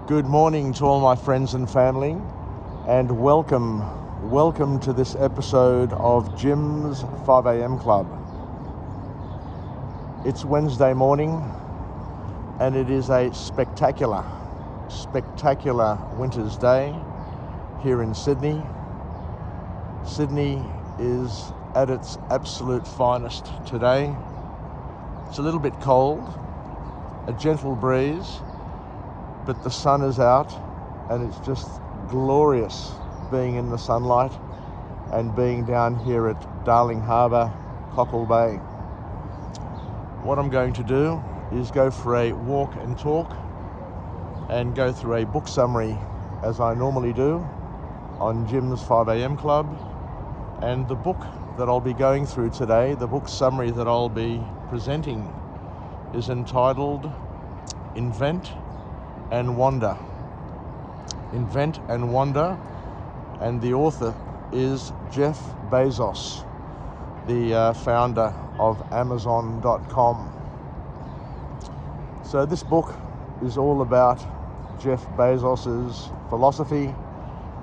Good morning to all my friends and family, and welcome to this episode of Jim's 5am Club. It's Wednesday morning, and it is a spectacular winter's day here in Sydney. Sydney is at its absolute finest today. It's a little bit cold, a gentle breeze, but the sun is out, and it's just glorious being in the sunlight and being down here at Darling Harbour, Cockle Bay. What I'm going to do is go for a walk and talk and go through a book summary as I normally do on Jim's 5am Club. And the book that I'll be going through today, the book summary that I'll be presenting, is entitled Invent and Wander. Invent and Wander, and the author is Jeff Bezos, the founder of Amazon.com. So this book is all about Jeff Bezos's philosophy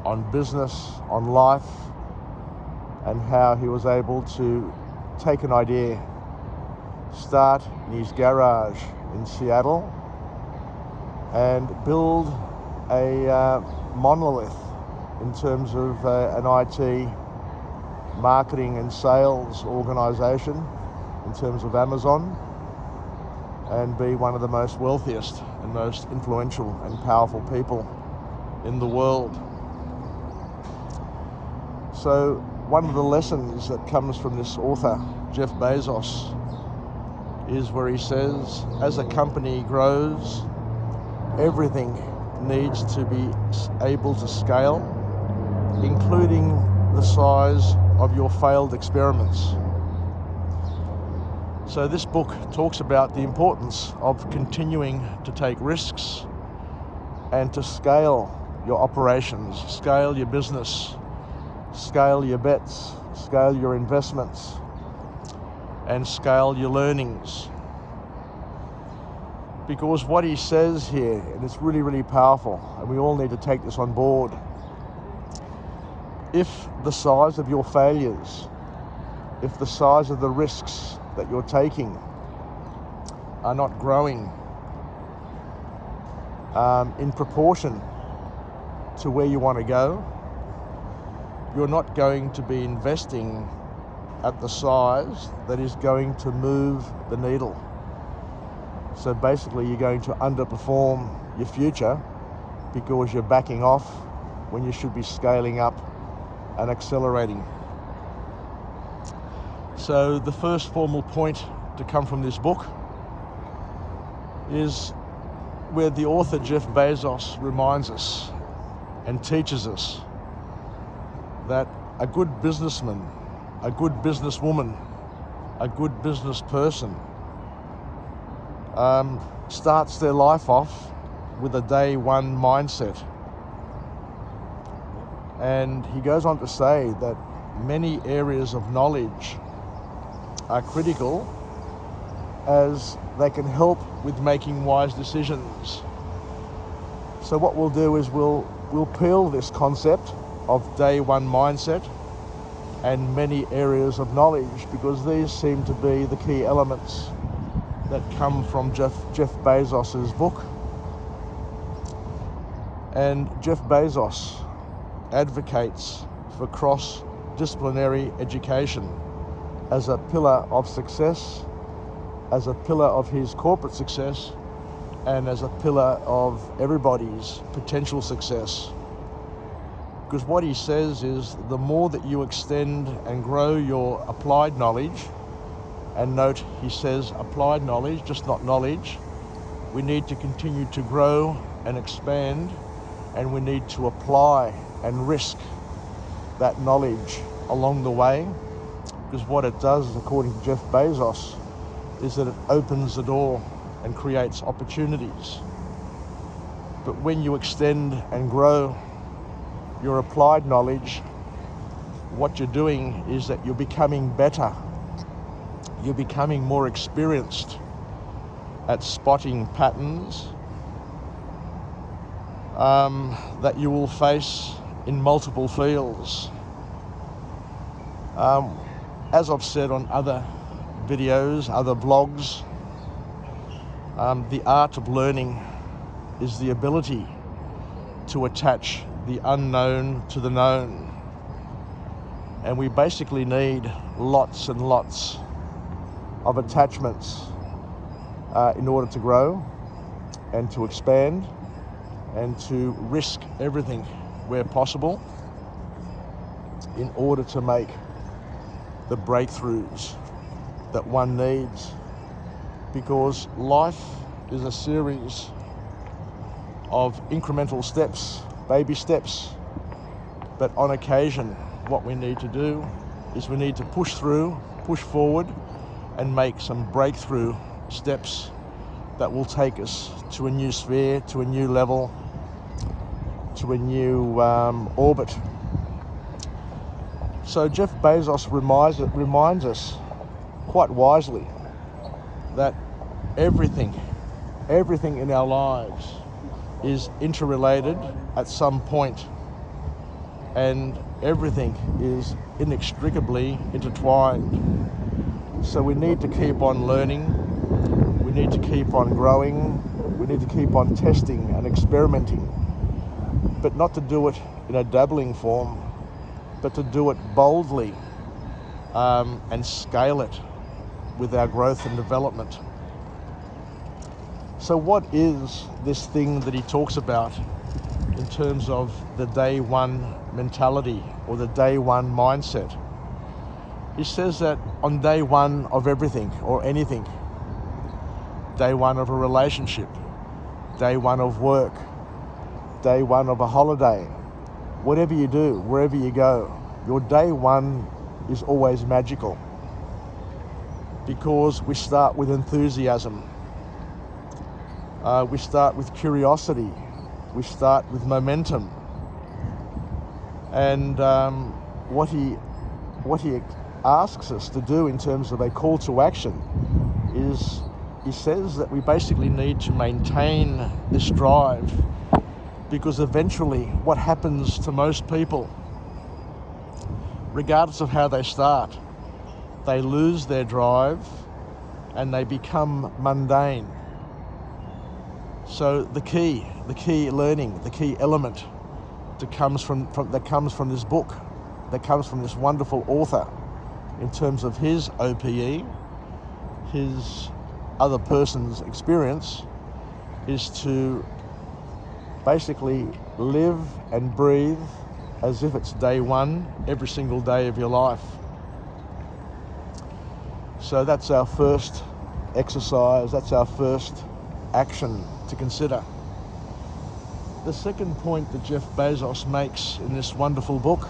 on business, on life, and how he was able to take an idea, start in his garage in Seattle, and build a monolith in terms of an IT marketing and sales organization in terms of Amazon, and be one of the most wealthiest and most influential and powerful people in the world. So one of the lessons that comes from this author, Jeff Bezos, is where he says, as a company grows, everything needs to be able to scale, including the size of your failed experiments. So this book talks about the importance of continuing to take risks and to scale your operations, scale your business, scale your bets, scale your investments, and scale your learnings. Because what he says here, and it's really, really powerful, and we all need to take this on board, if the size of your failures, if the size of the risks that you're taking are not growing in proportion to where you want to go, you're not going to be investing at the size that is going to move the needle. So basically you're going to underperform your future because you're backing off when you should be scaling up and accelerating. So the first formal point to come from this book is where the author Jeff Bezos reminds us and teaches us that a good businessman, a good businesswoman, a good business person starts their life off with a day one mindset. And he goes on to say that many areas of knowledge are critical as they can help with making wise decisions. So what we'll do is we'll peel this concept of day one mindset and many areas of knowledge, because these seem to be the key elements that come from Jeff Bezos's book. And Jeff Bezos advocates for cross-disciplinary education as a pillar of success, as a pillar of his corporate success, and as a pillar of everybody's potential success. Because what he says is the more that you extend and grow your applied knowledge, and note he says applied knowledge, just not knowledge, we need to continue to grow and expand, and we need to apply and risk that knowledge along the way, because what it does, according to Jeff Bezos, is that it opens the door and creates opportunities. But when you extend and grow your applied knowledge, what you're doing is that you're becoming better. You're becoming more experienced at spotting patterns that you will face in multiple fields. As I've said on other videos, other blogs, the art of learning is the ability to attach the unknown to the known. And we basically need lots and lots of attachments in order to grow and to expand and to risk everything where possible in order to make the breakthroughs that one needs. Because life is a series of incremental steps, baby steps. But on occasion, what we need to do is we need to push through, push forward, and make some breakthrough steps that will take us to a new sphere, to a new level, to a new orbit. So Jeff Bezos reminds us quite wisely that everything in our lives is interrelated at some point, and everything is inextricably intertwined. So we need to keep on learning, we need to keep on growing, we need to keep on testing and experimenting, but not to do it in a dabbling form, but to do it boldly and scale it with our growth and development. So what is this thing that he talks about in terms of the day one mentality or the day one mindset? He says that on day one of everything or anything, day one of a relationship, day one of work, day one of a holiday, whatever you do, wherever you go, your day one is always magical, because we start with enthusiasm, we start with curiosity, we start with momentum. And what he asks us to do in terms of a call to action is, he says that we basically need to maintain this drive, because eventually what happens to most people, regardless of how they start, they lose their drive and they become mundane. So the key learning, the key element that comes from this book, that comes from this wonderful author, in terms of his OPE, his other person's experience, is to basically live and breathe as if it's day one every single day of your life. So that's our first exercise, that's our first action to consider. The second point that Jeff Bezos makes in this wonderful book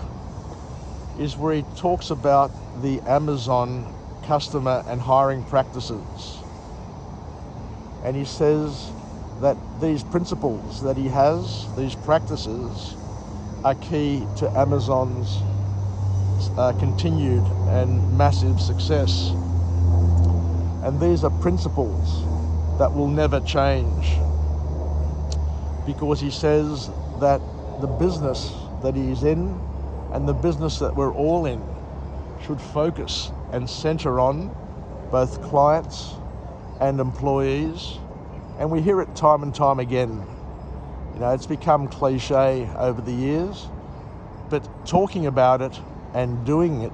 is where he talks about the Amazon customer and hiring practices. And he says that these principles that he has, these practices, are key to Amazon's continued and massive success. And these are principles that will never change, because he says that the business that he's in and the business that we're all in should focus and center on both clients and employees. And we hear it time and time again. You know, it's become cliche over the years, but talking about it and doing it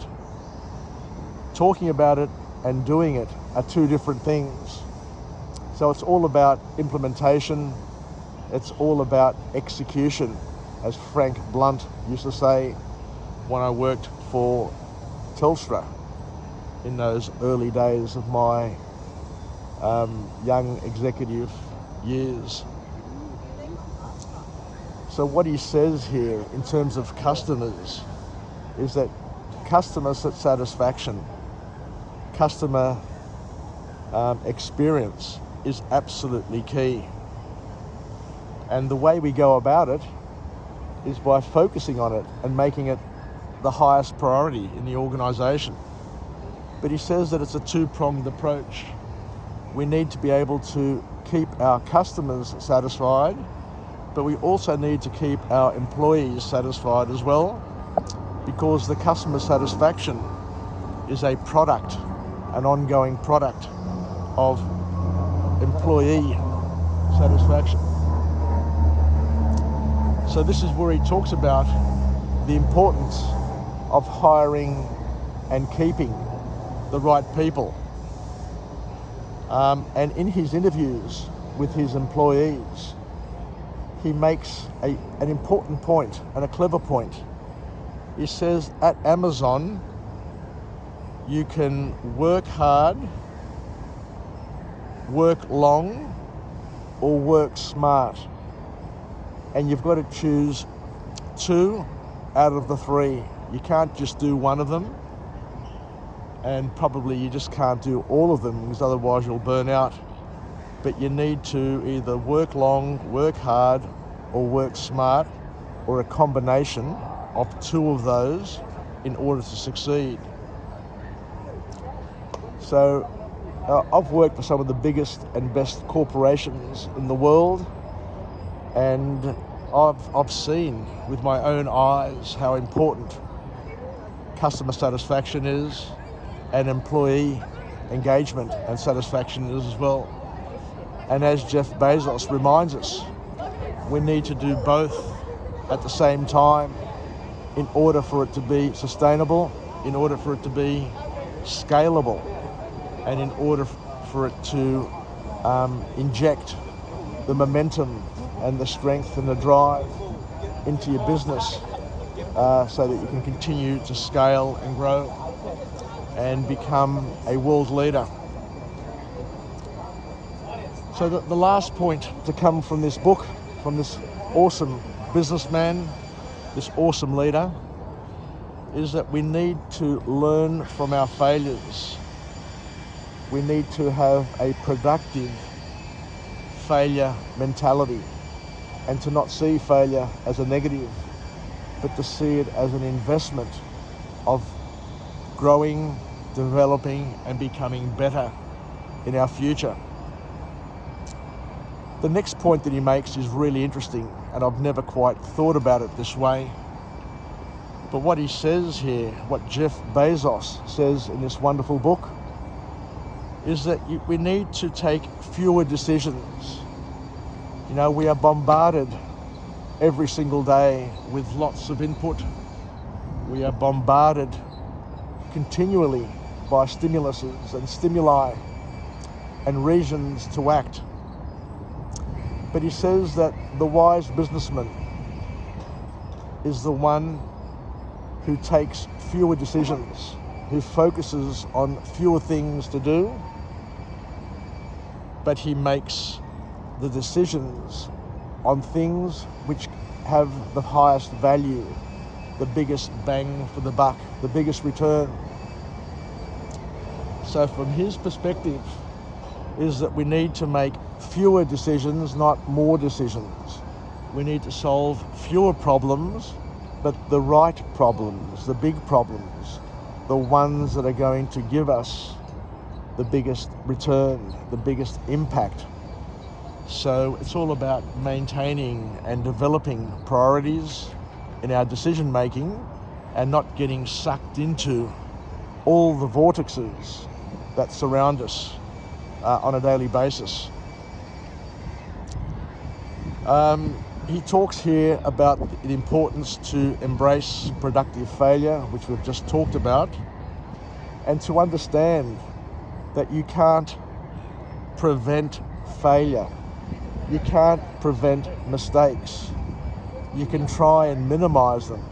are two different things. So it's all about implementation, it's all about execution, as Frank Blunt used to say when I worked for Telstra in those early days of my young executive years. So what he says here in terms of customers is that customer satisfaction, customer experience is absolutely key. And the way we go about it is by focusing on it and making it the highest priority in the organisation. But he says that it's a two-pronged approach. We need to be able to keep our customers satisfied, but we also need to keep our employees satisfied as well, because the customer satisfaction is a product, an ongoing product of employee satisfaction. So this is where he talks about the importance of hiring and keeping the right people. And in his interviews with his employees, he makes an important point and a clever point. He says at Amazon, you can work hard, work long, or work smart. And you've got to choose 2 out of the 3. You can't just do one of them. And probably you just can't do all of them, because otherwise you'll burn out. But you need to either work long, work hard, or work smart, or a combination of 2 of those in order to succeed. So I've worked for some of the biggest and best corporations in the world, and I've seen with my own eyes how important customer satisfaction is, and employee engagement and satisfaction is as well. And as Jeff Bezos reminds us, we need to do both at the same time in order for it to be sustainable, in order for it to be scalable, and in order for it to inject the momentum and the strength and the drive into your business, so that you can continue to scale and grow and become a world leader. So the last point to come from this book, from this awesome businessman, this awesome leader, is that we need to learn from our failures. We need to have a productive failure mentality, and to not see failure as a negative, but to see it as an investment of growing, developing, and becoming better in our future. The next point that he makes is really interesting, and I've never quite thought about it this way. But what he says here, what Jeff Bezos says in this wonderful book, is that we need to take fewer decisions. You know, we are bombarded every single day with lots of input. We are bombarded continually by stimuluses and stimuli and reasons to act. But he says that the wise businessman is the one who takes fewer decisions, who focuses on fewer things to do, but he makes the decisions on things which have the highest value, the biggest bang for the buck, the biggest return. So from his perspective is that we need to make fewer decisions, not more decisions. We need to solve fewer problems, but the right problems, the big problems, the ones that are going to give us the biggest return, the biggest impact. So it's all about maintaining and developing priorities in our decision making, and not getting sucked into all the vortexes that surround us on a daily basis. He talks here about the importance to embrace productive failure, which we've just talked about, and to understand that you can't prevent failure. You can't prevent mistakes. You can try and minimize them.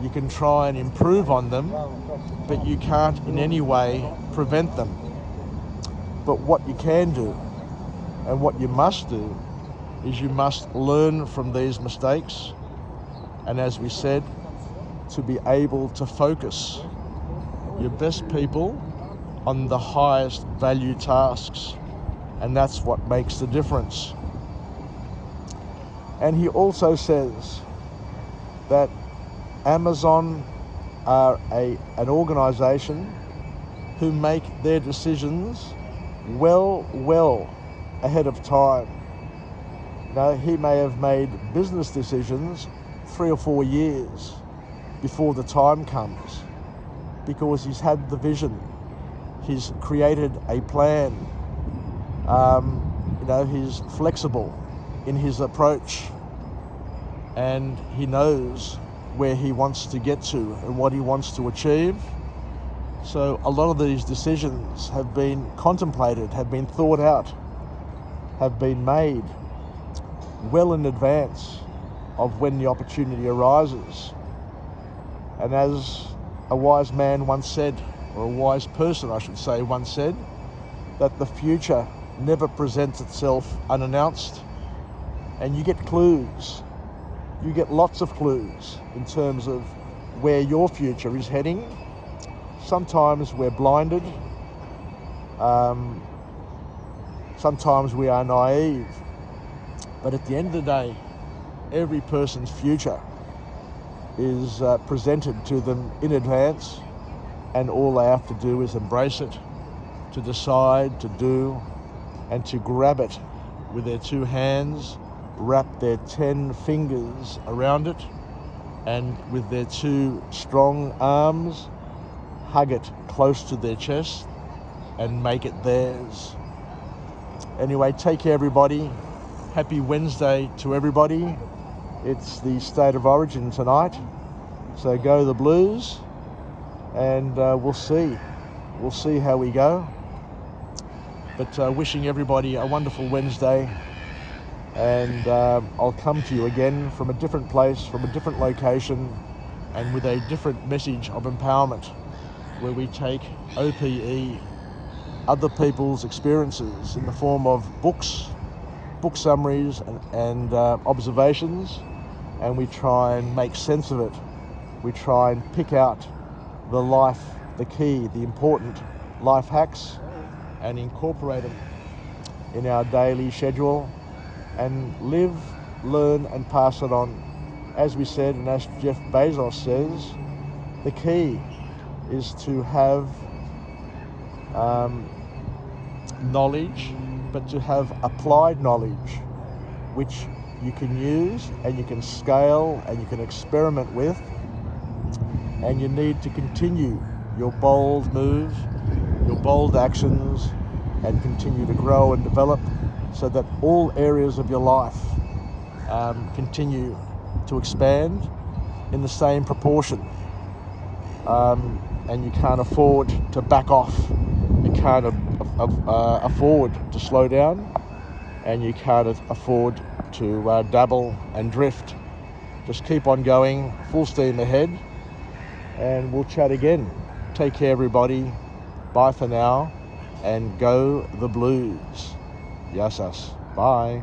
You can try and improve on them, but you can't in any way prevent them. But what you can do, and what you must do, is you must learn from these mistakes, and as we said, to be able to focus your best people on the highest value tasks, and that's what makes the difference. And he also says that Amazon are an organization who make their decisions well ahead of time. He may have made business decisions 3 or 4 years before the time comes, because he's had the vision, he's created a plan, he's flexible in his approach, and he knows where he wants to get to and what he wants to achieve. So a lot of these decisions have been contemplated, have been thought out, have been made well in advance of when the opportunity arises. And as a wise man once said, or a wise person I should say once said, that the future never presents itself unannounced, and you get clues. You get lots of clues in terms of where your future is heading. Sometimes we're blinded. Sometimes we are naive. But at the end of the day, every person's future is presented to them in advance, and all they have to do is embrace it, to decide, to do, and to grab it with their 2 hands, wrap their 10 fingers around it, and with their 2 strong arms, hug it close to their chest and make it theirs. Anyway, take care, everybody. Happy Wednesday to everybody. It's the State of Origin tonight, so go the Blues, and we'll see how we go. But wishing everybody a wonderful Wednesday, and I'll come to you again from a different place, from a different location, and with a different message of empowerment, where we take OPE, other people's experiences, in the form of books, book summaries and observations, and we try and make sense of it. We try and pick out the key, the important life hacks, and incorporate them in our daily schedule, and live, learn, and pass it on. As we said, and as Jeff Bezos says, the key is to have knowledge, but to have applied knowledge, which you can use and you can scale and you can experiment with, and you need to continue your bold move, your bold actions, and continue to grow and develop, so that all areas of your life continue to expand in the same proportion. And you can't afford to back off. You can't afford to slow down, and you can't afford to dabble and drift. Just keep on going, full steam ahead, and we'll chat again. Take care, everybody. Bye for now, and go the Blues. Yes, us. Bye.